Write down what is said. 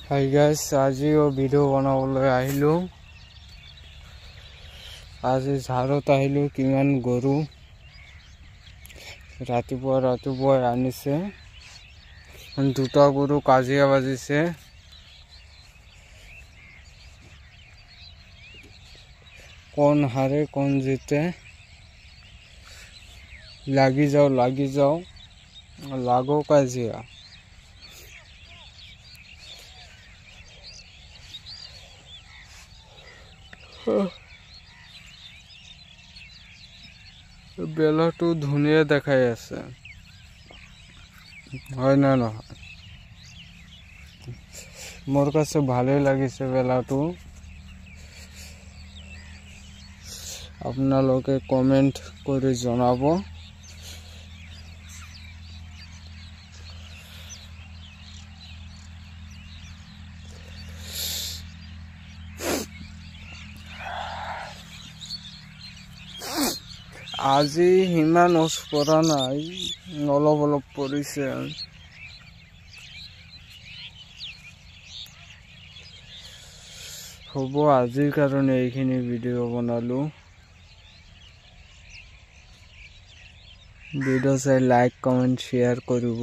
Hi guys, আজিও video বনাবলৈ আহিলো। আজি ঝাৰত আহিলো। কিমান গৰু ৰাতিপুৱা আনিছে। দুটা গৰু কাজিয়া বাজিছে। কোন হারে কোন জিতে, লাগি যাও লাগো কাজিয়া। বেলাটো ধুনিয়া দেখাই আছে, হয় না নহয়? মোর কাছে ভালোই লাগিছে বেলাটো। আপোনালোকে কমেন্ট করে জানাবো। আজি সিমান ওচ পৰা নাই, অলপ পৰিছে। হ'ব, আজিৰ কাৰণে এইখিনি ভিডিঅ' বনালো। ভিডিঅ' চাই লাইক কমেন্ট শ্বেয়াৰ কৰিব।